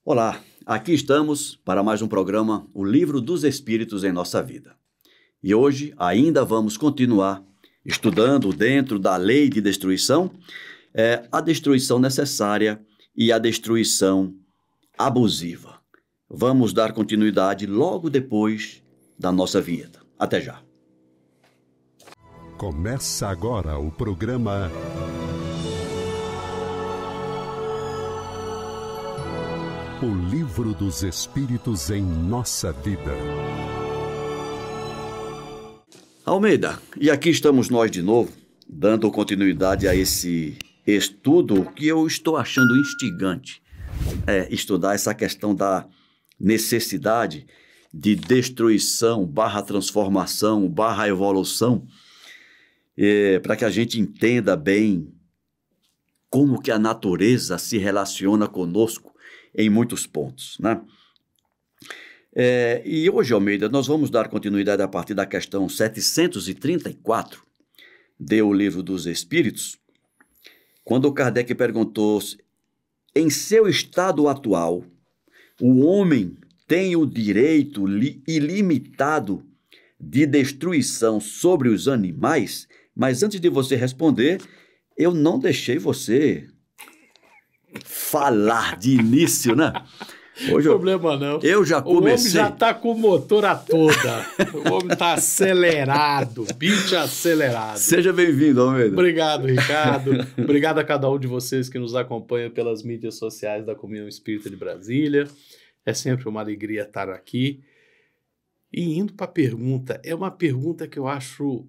Olá, aqui estamos para mais um programa, O Livro dos Espíritos em Nossa Vida. E hoje ainda vamos continuar estudando dentro da lei de destruição, a destruição necessária e a destruição abusiva. Vamos dar continuidade logo depois da nossa vinheta. Até já. Começa agora o programa O Livro dos Espíritos em Nossa Vida. Almeida, e aqui estamos nós de novo, dando continuidade a esse estudo que eu estou achando instigante. Estudar essa questão da necessidade de destruição / transformação / evolução, para que a gente entenda bem como que a natureza se relaciona conosco em muitos pontos, né? E hoje, Almeida, nós vamos dar continuidade a partir da questão 734 do Livro dos Espíritos, quando Kardec perguntou: em seu estado atual, o homem tem o direito ilimitado de destruição sobre os animais? Mas antes de você responder, eu não deixei você falar de início, né? Hoje problema não. Eu já comecei. O homem já está com o motor a toda. O homem está acelerado, bicho acelerado. Seja bem-vindo, Almeida. Obrigado, Ricardo. Obrigado a cada um de vocês que nos acompanha pelas mídias sociais da Comunhão Espírita de Brasília. É sempre uma alegria estar aqui. E indo para a pergunta, é uma pergunta que eu acho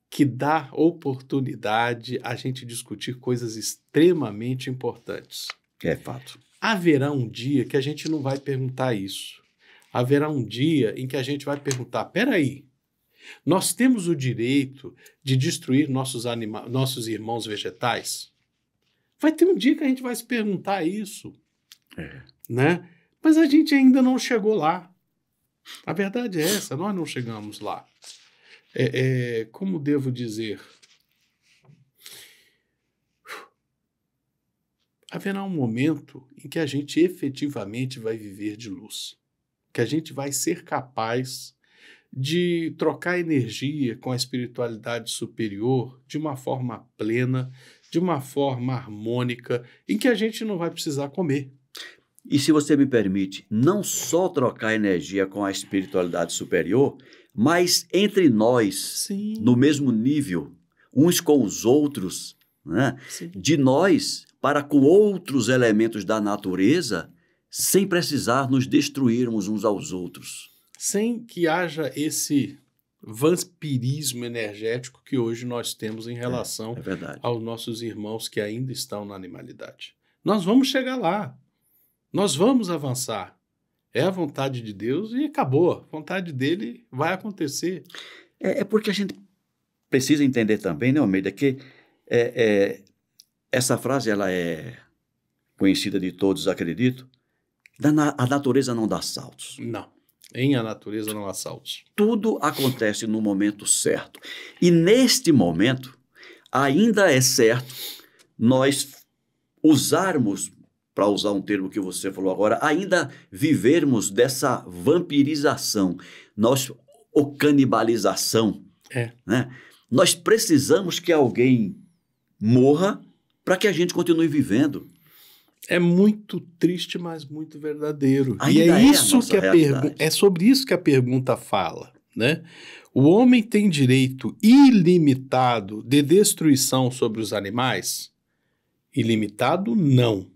que dá oportunidade a gente discutir coisas extremamente importantes. É fato. Haverá um dia que a gente não vai perguntar isso. Haverá um dia em que a gente vai perguntar: peraí, nós temos o direito de destruir nossos irmãos vegetais? Vai ter um dia que a gente vai se perguntar isso. Né? Mas a gente ainda não chegou lá. A verdade é essa, nós não chegamos lá. Como devo dizer? Haverá um momento em que a gente efetivamente vai viver de luz, que a gente vai ser capaz de trocar energia com a espiritualidade superior de uma forma plena, de uma forma harmônica, em que a gente não vai precisar comer. E se você me permite, não só trocar energia com a espiritualidade superior, mas entre nós, Sim. No mesmo nível, uns com os outros, né? De nós para com outros elementos da natureza, sem precisar nos destruirmos uns aos outros. Sem que haja esse vampirismo energético que hoje nós temos em relação aos nossos irmãos que ainda estão na animalidade. Nós vamos chegar lá. Nós vamos avançar. É a vontade de Deus e acabou. A vontade dele vai acontecer. Porque a gente precisa entender também, né, Almeida, que essa frase ela é conhecida de todos, acredito. A natureza não dá saltos. Não. Em a natureza não há saltos. Tudo acontece no momento certo. E neste momento, ainda é certo nós usarmos, para usar um termo que você falou agora, ainda vivermos dessa vampirização, ou canibalização. Né? Nós precisamos que alguém morra para que a gente continue vivendo. É muito triste, mas muito verdadeiro. Ainda e é sobre isso que a pergunta fala, né? O homem tem direito ilimitado de destruição sobre os animais? Ilimitado, não.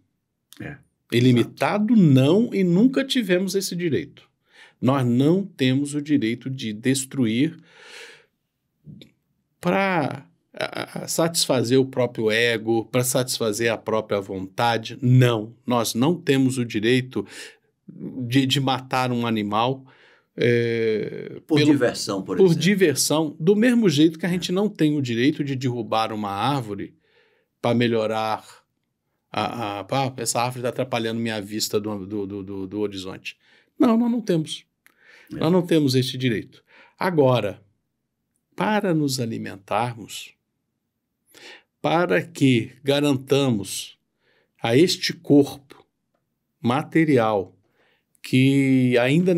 Ilimitado, não, e nunca tivemos esse direito. Nós não temos o direito de destruir para satisfazer o próprio ego, para satisfazer a própria vontade. Não, nós não temos o direito de matar um animal diversão, por exemplo. Por diversão, do mesmo jeito que a gente não tem o direito de derrubar uma árvore para melhorar essa árvore está atrapalhando minha vista do horizonte. Não, nós não temos. Nós não temos este direito. Agora, para nos alimentarmos, para que garantamos a este corpo material que ainda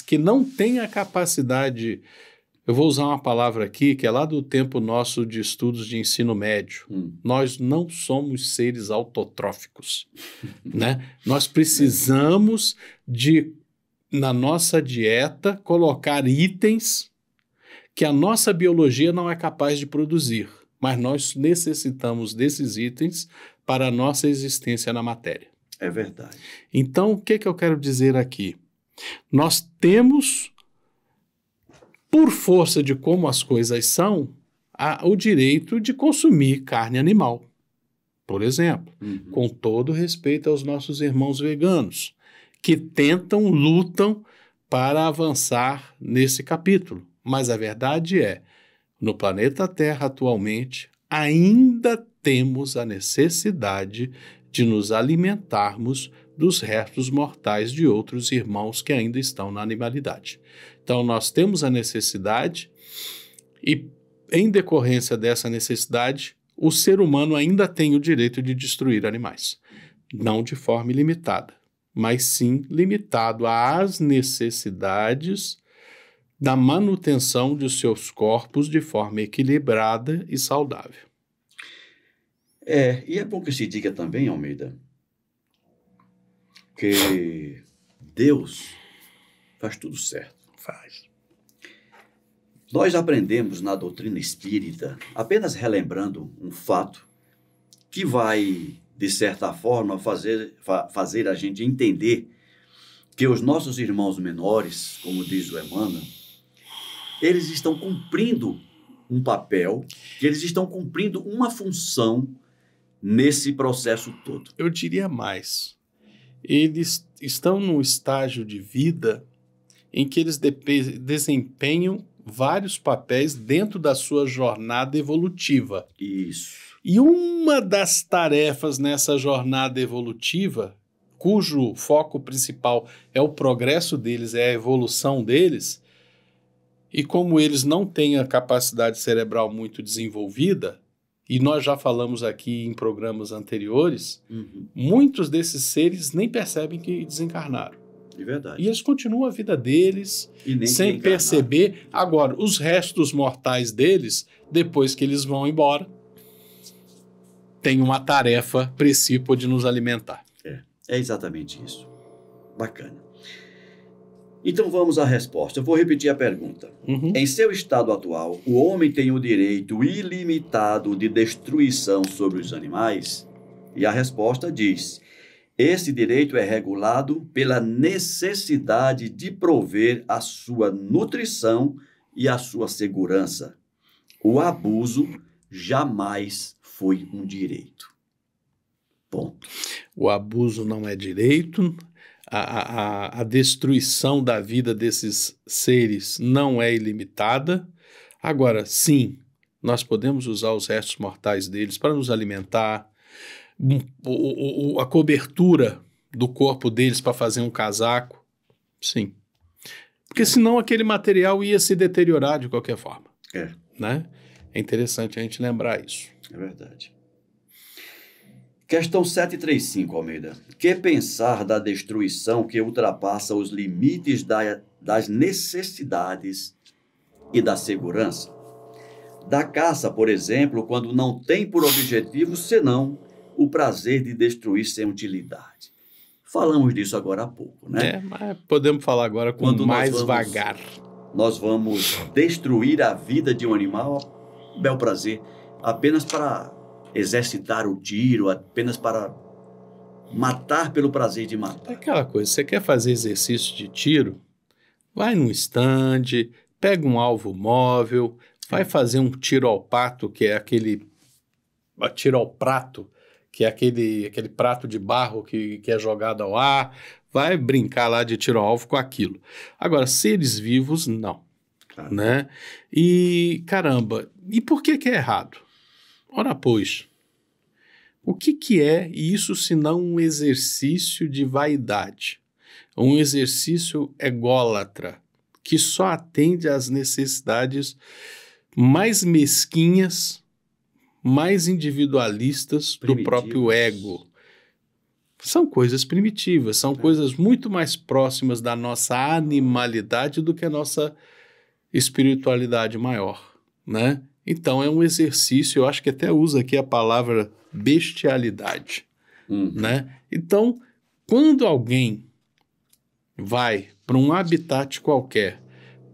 que não tem a capacidade, eu vou usar uma palavra aqui que é lá do tempo nosso de estudos de ensino médio. Nós não somos seres autotróficos, né? Nós precisamos de, na nossa dieta, colocar itens que a nossa biologia não é capaz de produzir, mas nós necessitamos desses itens para a nossa existência na matéria. É verdade. Então, o que eu quero dizer aqui? Nós temos, por força de como as coisas são, o direito de consumir carne animal, por exemplo, com todo respeito aos nossos irmãos veganos, que lutam para avançar nesse capítulo. Mas a verdade é, no planeta Terra atualmente, ainda temos a necessidade de nos alimentarmos dos restos mortais de outros irmãos que ainda estão na animalidade. Então, nós temos a necessidade e, em decorrência dessa necessidade, o ser humano ainda tem o direito de destruir animais. Não de forma ilimitada, mas sim limitado às necessidades da manutenção de seus corpos de forma equilibrada e saudável. E é bom que se diga também, Almeida, que Deus faz tudo certo. Faz. Nós aprendemos na doutrina espírita, apenas relembrando um fato que vai, de certa forma, fazer a gente entender que os nossos irmãos menores, como diz o Emmanuel, eles estão cumprindo um papel, que eles estão cumprindo uma função nesse processo todo. Eu diria mais. Eles estão num estágio de vida em que eles desempenham vários papéis dentro da sua jornada evolutiva. Isso. E uma das tarefas nessa jornada evolutiva, cujo foco principal é o progresso deles, é a evolução deles, e como eles não têm a capacidade cerebral muito desenvolvida, e nós já falamos aqui em programas anteriores, muitos desses seres nem percebem que desencarnaram. É verdade. E eles continuam a vida deles sem perceber. Agora, os restos mortais deles, depois que eles vão embora, tem uma tarefa precípua de nos alimentar. É exatamente isso. Bacana. Então vamos à resposta. Eu vou repetir a pergunta. Em seu estado atual, o homem tem o direito ilimitado de destruição sobre os animais? E a resposta diz: esse direito é regulado pela necessidade de prover a sua nutrição e a sua segurança. O abuso jamais foi um direito. Ponto. O abuso não é direito. A destruição da vida desses seres não é ilimitada. Agora, sim, nós podemos usar os restos mortais deles para nos alimentar, a cobertura do corpo deles para fazer um casaco, sim. Porque senão aquele material ia se deteriorar de qualquer forma. Né? É interessante a gente lembrar isso. É verdade. Questão 735, Almeida. Que pensar da destruição que ultrapassa os limites das necessidades e da segurança? Da caça, por exemplo, quando não tem por objetivo senão o prazer de destruir sem utilidade. Falamos disso agora há pouco, né? Mas podemos falar agora com mais vagar. Nós vamos destruir a vida de um animal, bel prazer, apenas para exercitar o tiro, apenas para matar pelo prazer de matar. É aquela coisa, você quer fazer exercício de tiro? Vai num estande, pega um alvo móvel, vai fazer um tiro ao pato, que é aquele... Tiro ao prato, que é aquele prato de barro que é jogado ao ar. Vai brincar lá de tiro ao alvo com aquilo. Agora, seres vivos, não. Né? E, caramba, e por que é errado? Ora, pois, o que é isso senão um exercício de vaidade? Um exercício ególatra, que só atende às necessidades mais mesquinhas, mais individualistas do próprio ego. São coisas primitivas, são coisas muito mais próximas da nossa animalidade do que a nossa espiritualidade maior, né? Então é um exercício, eu acho que até usa aqui a palavra bestialidade, né? Então, quando alguém vai para um habitat qualquer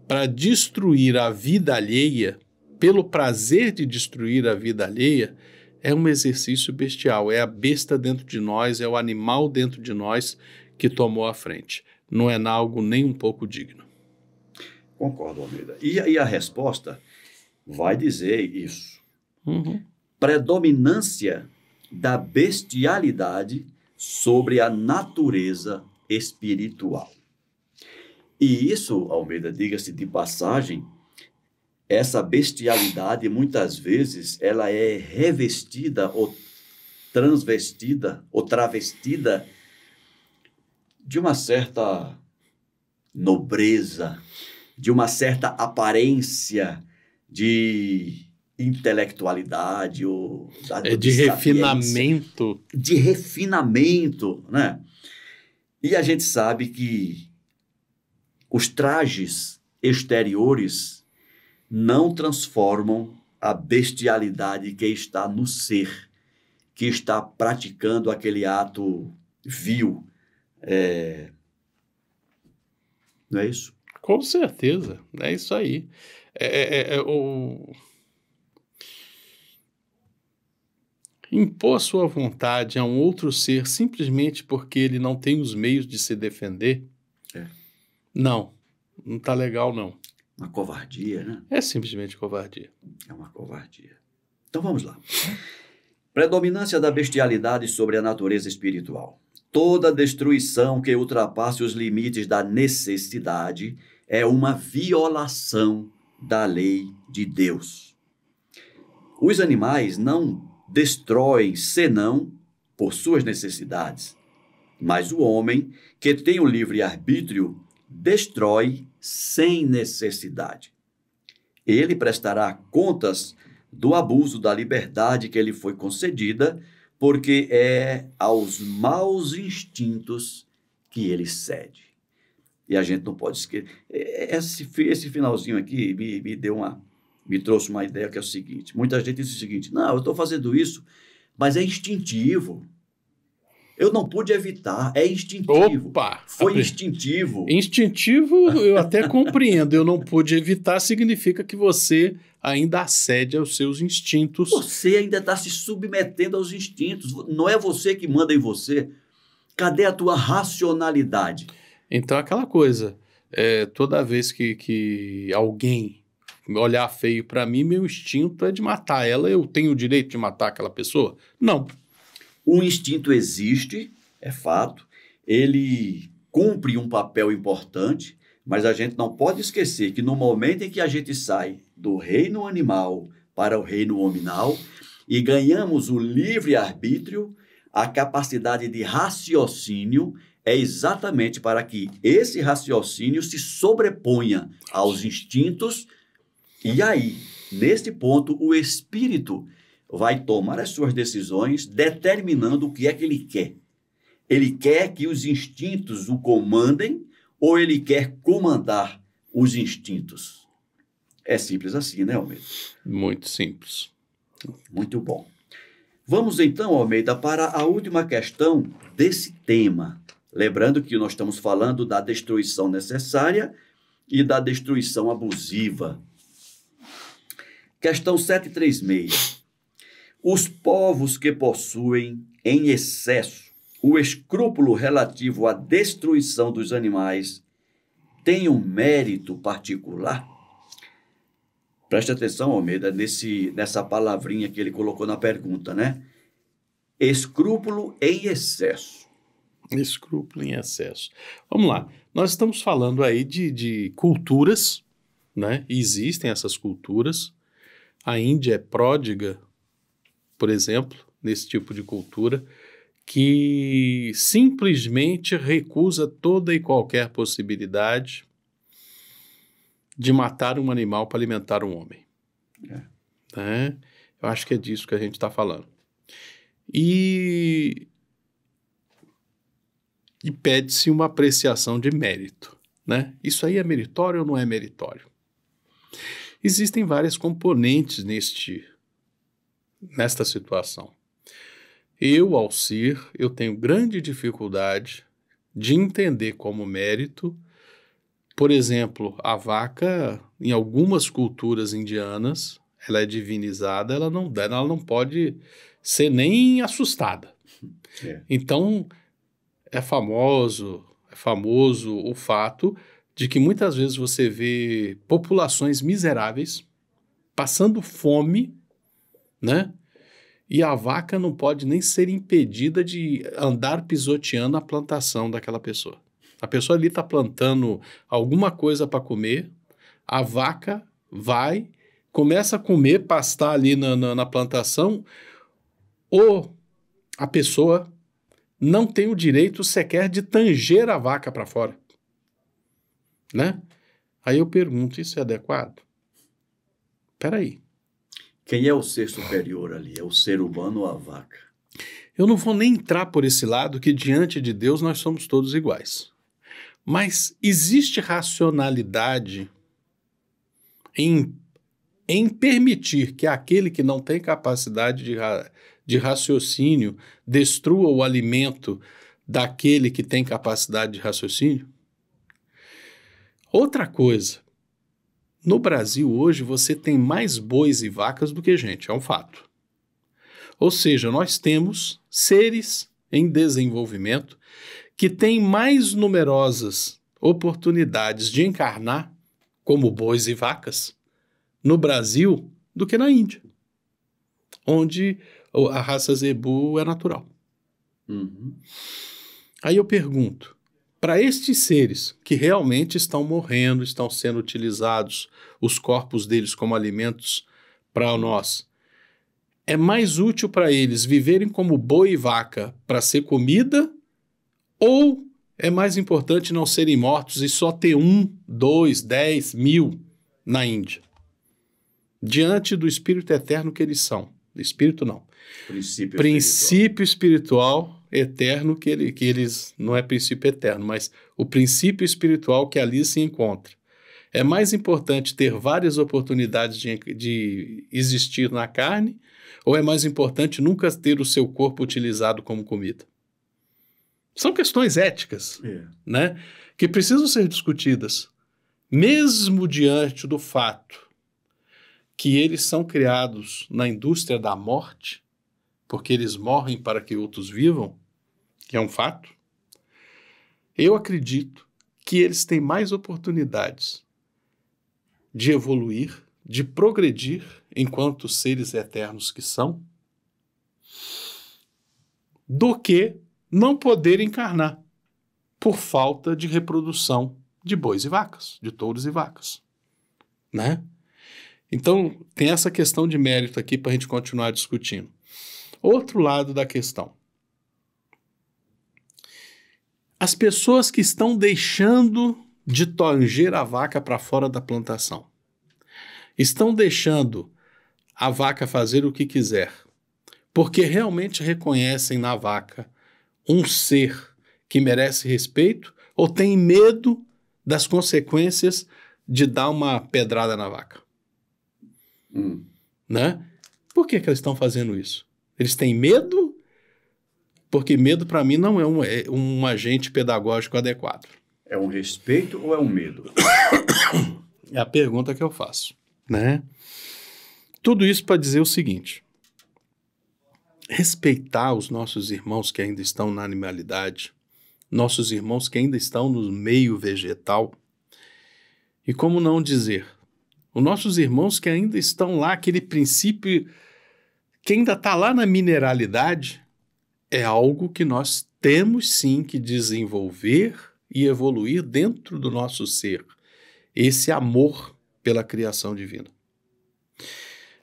para destruir a vida alheia, pelo prazer de destruir a vida alheia, é um exercício bestial, é a besta dentro de nós, é o animal dentro de nós que tomou a frente. Não é algo nem um pouco digno. Concordo, Almeida. E a resposta vai dizer isso. Predominância da bestialidade sobre a natureza espiritual. E isso, Almeida, diga-se de passagem, essa bestialidade, muitas vezes, ela é revestida ou transvestida ou travestida de uma certa nobreza, de uma certa aparência de intelectualidade ou de refinamento. De refinamento, né? E a gente sabe que os trajes exteriores não transformam a bestialidade que está no ser, que está praticando aquele ato vil. Não é isso? Com certeza, é isso aí. Impor sua vontade a um outro ser simplesmente porque ele não tem os meios de se defender, não está legal, não. Uma covardia, né? É simplesmente covardia. É uma covardia. Então vamos lá. Predominância da bestialidade sobre a natureza espiritual. Toda destruição que ultrapasse os limites da necessidade é uma violação da lei de Deus. Os animais não destroem senão por suas necessidades, mas o homem, que tem o livre-arbítrio, destrói sem necessidade. Ele prestará contas do abuso da liberdade que lhe foi concedida, porque é aos maus instintos que ele cede. E a gente não pode esquecer. Esse finalzinho aqui me trouxe uma ideia que é o seguinte: muita gente diz o seguinte: não, eu estou fazendo isso, mas é instintivo. Eu não pude evitar, é instintivo. Opa! Foi instintivo. Instintivo eu até compreendo, eu não pude evitar significa que você ainda acede aos seus instintos. Você ainda está se submetendo aos instintos, não é você que manda em você. Cadê a tua racionalidade? Então, aquela coisa, toda vez que alguém olhar feio para mim, meu instinto é de matar ela, eu tenho o direito de matar aquela pessoa? Não. O instinto existe, é fato, ele cumpre um papel importante, mas a gente não pode esquecer que no momento em que a gente sai do reino animal para o reino hominal e ganhamos o livre-arbítrio, a capacidade de raciocínio é exatamente para que esse raciocínio se sobreponha aos instintos e aí, neste ponto, o espírito vai tomar as suas decisões determinando o que é que ele quer. Ele quer que os instintos o comandem ou ele quer comandar os instintos? É simples assim, né, Almeida? Muito simples. Muito bom. Vamos então, Almeida, para a última questão desse tema. Lembrando que nós estamos falando da destruição necessária e da destruição abusiva. Questão 736. Os povos que possuem em excesso o escrúpulo relativo à destruição dos animais têm um mérito particular? Preste atenção, Almeida, nessa palavrinha que ele colocou na pergunta, né? Escrúpulo em excesso. Escrúpulo em excesso. Vamos lá. Nós estamos falando aí de culturas, né? E existem essas culturas. A Índia é pródiga, por exemplo, nesse tipo de cultura, que simplesmente recusa toda e qualquer possibilidade de matar um animal para alimentar um homem. Né? Eu acho que é disso que a gente está falando. E e pede-se uma apreciação de mérito, né? Isso aí é meritório ou não é meritório? Existem várias componentes nesta situação. Eu, Alcir, eu tenho grande dificuldade de entender como mérito, por exemplo, a vaca, em algumas culturas indianas, ela é divinizada, ela não pode ser nem assustada. É. Então, é famoso o fato de que muitas vezes você vê populações miseráveis passando fome, né? E a vaca não pode nem ser impedida de andar pisoteando a plantação daquela pessoa. A pessoa ali está plantando alguma coisa para comer, a vaca vai, começa a comer, pastar ali na plantação, ou a pessoa não tem o direito sequer de tanger a vaca para fora, né? Aí eu pergunto, isso é adequado? Espera aí. Quem é o ser superior ali? É o ser humano ou a vaca? Eu não vou nem entrar por esse lado que diante de Deus nós somos todos iguais. Mas existe racionalidade em permitir que aquele que não tem capacidade de raciocínio destrua o alimento daquele que tem capacidade de raciocínio? Outra coisa, no Brasil hoje você tem mais bois e vacas do que gente, é um fato. Ou seja, nós temos seres em desenvolvimento que têm mais numerosas oportunidades de encarnar como bois e vacas no Brasil do que na Índia, onde a raça zebu é natural. Uhum. Aí eu pergunto, para estes seres que realmente estão morrendo, estão sendo utilizados, os corpos deles como alimentos para nós, é mais útil para eles viverem como boi e vaca para ser comida, ou é mais importante não serem mortos e só ter 1, 2, 10, 1000 na Índia? Diante do espírito eterno que eles são. Espírito não. Princípio espiritual eterno que eles... Não é princípio eterno, mas o princípio espiritual que ali se encontra. É mais importante ter várias oportunidades de existir na carne, ou é mais importante nunca ter o seu corpo utilizado como comida? São questões éticas, né, que precisam ser discutidas, mesmo diante do fato que eles são criados na indústria da morte, porque eles morrem para que outros vivam, que é um fato. Eu acredito que eles têm mais oportunidades de evoluir, de progredir enquanto seres eternos que são, do que não poder encarnar por falta de reprodução de bois e vacas, de touros e vacas, né? Então, tem essa questão de mérito aqui para a gente continuar discutindo. Outro lado da questão. As pessoas que estão deixando de tanger a vaca para fora da plantação, estão deixando a vaca fazer o que quiser, porque realmente reconhecem na vaca um ser que merece respeito, ou têm medo das consequências de dar uma pedrada na vaca? Né? Por que eles estão fazendo isso? Eles têm medo? Porque medo, para mim, não é um agente pedagógico adequado. É um respeito ou é um medo? É a pergunta que eu faço, né? Tudo isso para dizer o seguinte: respeitar os nossos irmãos que ainda estão na animalidade, nossos irmãos que ainda estão no meio vegetal, e como não dizer, os nossos irmãos que ainda estão lá, aquele princípio que ainda está lá na mineralidade, é algo que nós temos sim que desenvolver e evoluir dentro do nosso ser. Esse amor pela criação divina.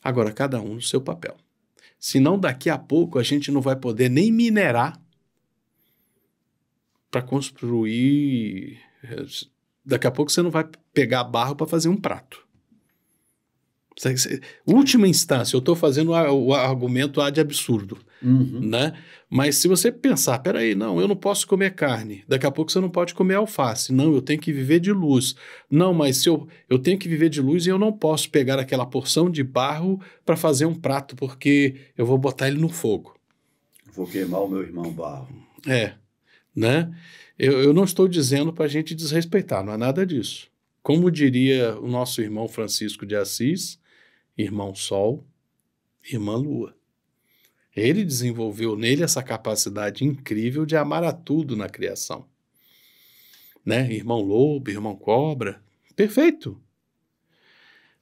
Agora, cada um no seu papel. Senão, daqui a pouco, a gente não vai poder nem minerar para construir. Daqui a pouco você não vai pegar barro para fazer um prato. Última instância, eu estou fazendo o argumento ad absurdo, né? Mas se você pensar, peraí, não, eu não posso comer carne, daqui a pouco você não pode comer alface, não, eu tenho que viver de luz. Não, mas se eu tenho que viver de luz e eu não posso pegar aquela porção de barro para fazer um prato, porque eu vou botar ele no fogo. Vou queimar o meu irmão barro. Né? Eu não estou dizendo para a gente desrespeitar, não é nada disso. Como diria o nosso irmão Francisco de Assis, irmão Sol, irmã Lua. Ele desenvolveu nele essa capacidade incrível de amar a tudo na criação. Né? Irmão Lobo, irmão Cobra, perfeito.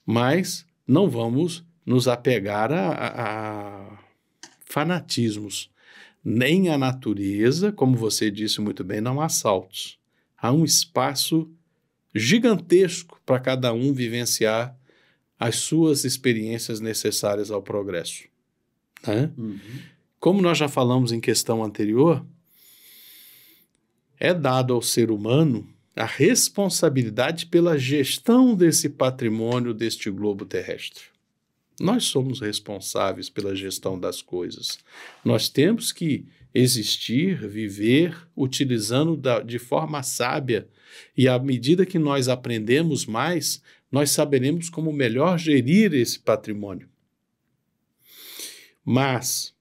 Mas não vamos nos apegar a fanatismos. Nem a natureza, como você disse muito bem, não há saltos. Há um espaço gigantesco para cada um vivenciar as suas experiências necessárias ao progresso. Né? Como nós já falamos em questão anterior, é dado ao ser humano a responsabilidade pela gestão desse patrimônio deste globo terrestre. Nós somos responsáveis pela gestão das coisas. Nós temos que existir, viver, utilizando de forma sábia. E à medida que nós aprendemos mais, nós saberemos como melhor gerir esse patrimônio. Mas,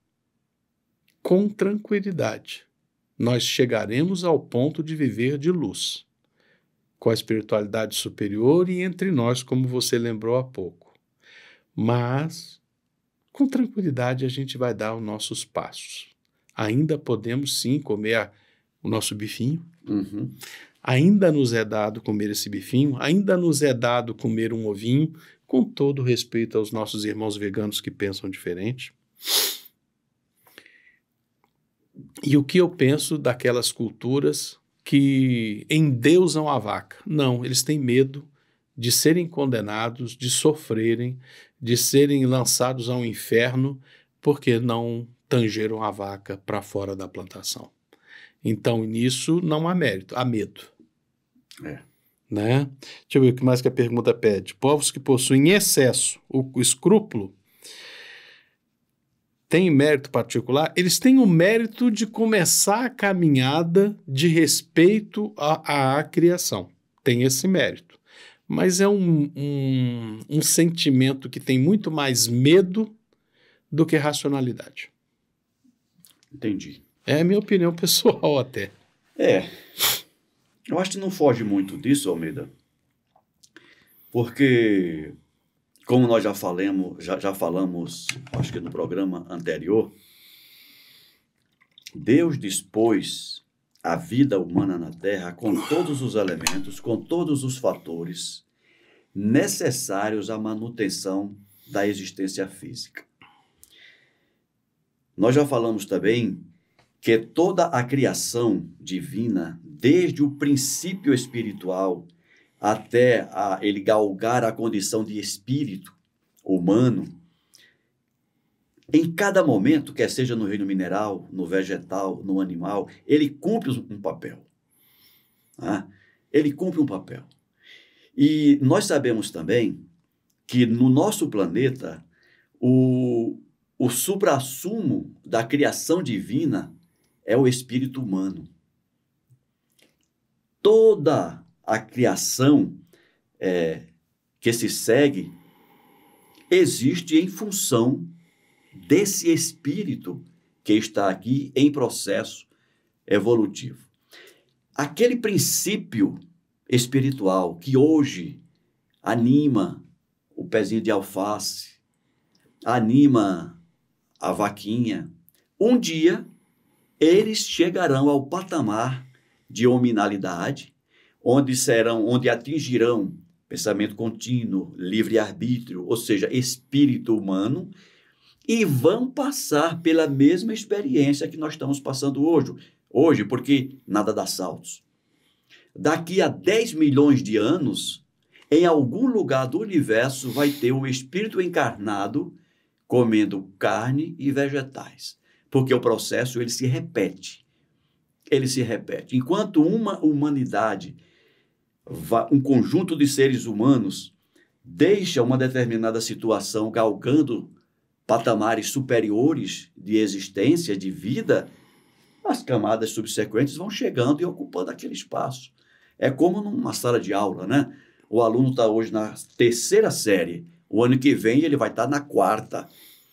com tranquilidade, nós chegaremos ao ponto de viver de luz, com a espiritualidade superior e entre nós, como você lembrou há pouco. Mas, com tranquilidade, a gente vai dar os nossos passos. Ainda podemos, sim, comer o nosso bifinho. Ainda nos é dado comer esse bifinho. Ainda nos é dado comer um ovinho, com todo respeito aos nossos irmãos veganos que pensam diferente. E o que eu penso daquelas culturas que endeusam a vaca? Não, eles têm medo de serem condenados, de sofrerem, de serem lançados ao inferno, porque não tangeram a vaca para fora da plantação. Então, nisso não há mérito, há medo. Né? Deixa eu ver o que mais que a pergunta pede. Povos que possuem em excesso o escrúpulo têm mérito particular? Eles têm o mérito de começar a caminhada de respeito à criação. Tem esse mérito. Mas é um sentimento que tem muito mais medo do que racionalidade. Entendi. É a minha opinião pessoal até. Eu acho que não foge muito disso, Almeida, porque, como nós já falamos, acho que no programa anterior, Deus dispôs a vida humana na Terra com todos os elementos, com todos os fatores necessários à manutenção da existência física. Nós já falamos também que toda a criação divina, desde o princípio espiritual até ele galgar a condição de espírito humano, em cada momento, quer seja no reino mineral, no vegetal, no animal, ele cumpre um papel. Ele cumpre um papel. E nós sabemos também que no nosso planeta, o suprassumo da criação divina é o espírito humano. Toda a criação que se segue existe em função desse espírito que está aqui em processo evolutivo. Aquele princípio espiritual que hoje anima o pezinho de alface, anima a vaquinha, um dia eles chegarão ao patamar de hominalidade, onde atingirão pensamento contínuo, livre-arbítrio, ou seja, espírito humano, e vão passar pela mesma experiência que nós estamos passando hoje, porque nada dá saltos. Daqui a 10 milhões de anos, em algum lugar do universo vai ter um espírito encarnado comendo carne e vegetais, porque o processo ele se repete. Enquanto uma humanidade, um conjunto de seres humanos deixa uma determinada situação galgando patamares superiores de existência, de vida, as camadas subsequentes vão chegando e ocupando aquele espaço. É como numa sala de aula, né? O aluno está hoje na 3ª série, o ano que vem ele vai estar na 4ª,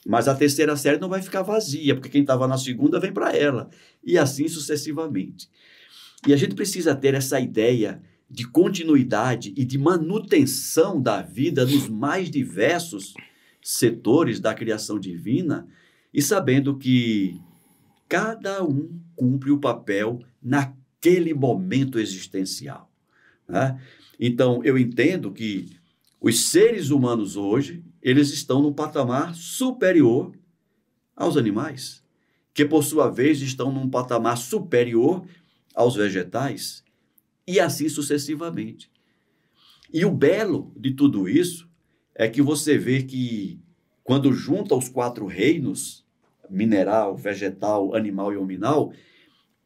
mas a 3ª série não vai ficar vazia, porque quem estava na 2ª vem para ela, e assim sucessivamente. E a gente precisa ter essa ideia de continuidade e de manutenção da vida nos mais diversos setores da criação divina, e sabendo que cada um cumpre o papel naquele momento existencial, né? Então, eu entendo que os seres humanos hoje, eles estão num patamar superior aos animais, que por sua vez estão num patamar superior aos vegetais, e assim sucessivamente. E o belo de tudo isso é que você vê que quando junta os 4 reinos, mineral, vegetal, animal e hominal,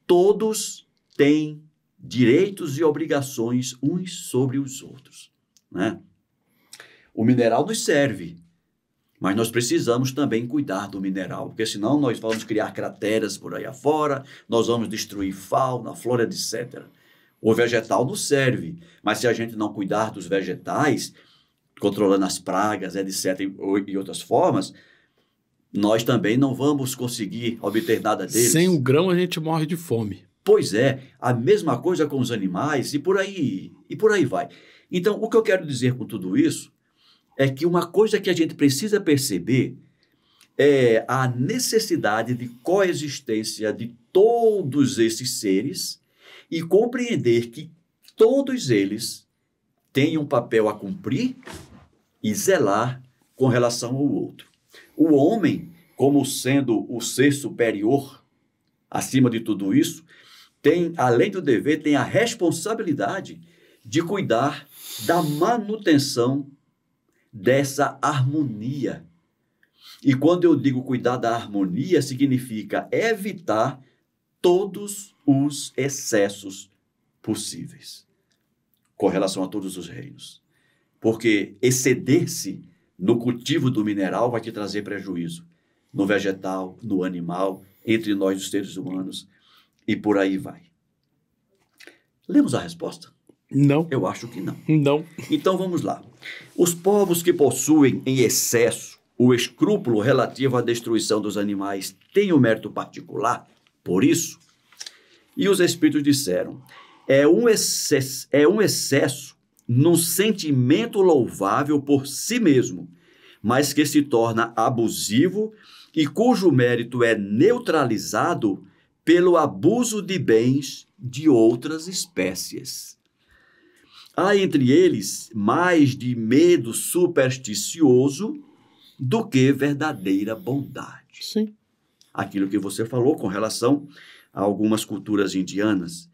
todos têm direitos e obrigações uns sobre os outros, né? O mineral nos serve, mas nós precisamos também cuidar do mineral, porque senão nós vamos criar crateras por aí afora, nós vamos destruir fauna, flora, etc. O vegetal nos serve, mas se a gente não cuidar dos vegetais, controlando as pragas, etc., e outras formas, nós também não vamos conseguir obter nada deles. Sem um grão a gente morre de fome. Pois é, a mesma coisa com os animais e por aí vai. Então, o que eu quero dizer com tudo isso é que uma coisa que a gente precisa perceber é a necessidade de coexistência de todos esses seres e compreender que todos eles têm um papel a cumprir e zelar com relação ao outro. O homem, como sendo o ser superior, acima de tudo isso, tem, além do dever, tem a responsabilidade de cuidar da manutenção dessa harmonia. E quando eu digo cuidar da harmonia, significa evitar todos os excessos possíveis com relação a todos os reinos. Porque exceder-se no cultivo do mineral vai te trazer prejuízo. No vegetal, no animal, entre nós, os seres humanos, e por aí vai. Lemos a resposta? Não. Eu acho que não. Não. Então vamos lá. Os povos que possuem em excesso o escrúpulo relativo à destruição dos animais têm um mérito particular, por isso. E os espíritos disseram, é um excesso num sentimento louvável por si mesmo, mas que se torna abusivo e cujo mérito é neutralizado pelo abuso de bens de outras espécies. Há entre eles mais de medo supersticioso do que verdadeira bondade. Sim. Aquilo que você falou com relação a algumas culturas indianas.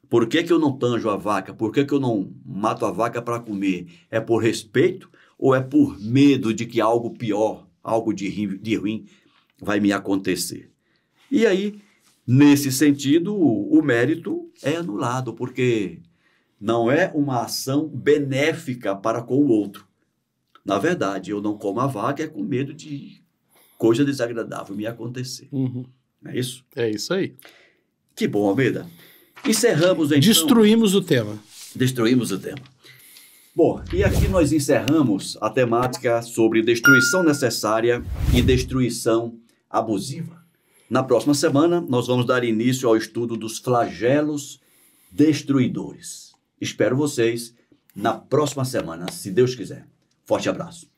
Por que eu não tanjo a vaca? Por que eu não mato a vaca para comer? É por respeito ou é por medo de que algo pior, algo de ruim vai me acontecer? E aí, nesse sentido, o mérito é anulado, porque não é uma ação benéfica para com o outro. Na verdade, eu não como a vaca é com medo de coisa desagradável me acontecer. Uhum. Não é isso? É isso aí. Que bom, Almeida. Encerramos então... Destruímos o tema. Destruímos o tema. Bom, e aqui nós encerramos a temática sobre destruição necessária e destruição abusiva. Na próxima semana, nós vamos dar início ao estudo dos flagelos destruidores. Espero vocês na próxima semana, se Deus quiser. Forte abraço.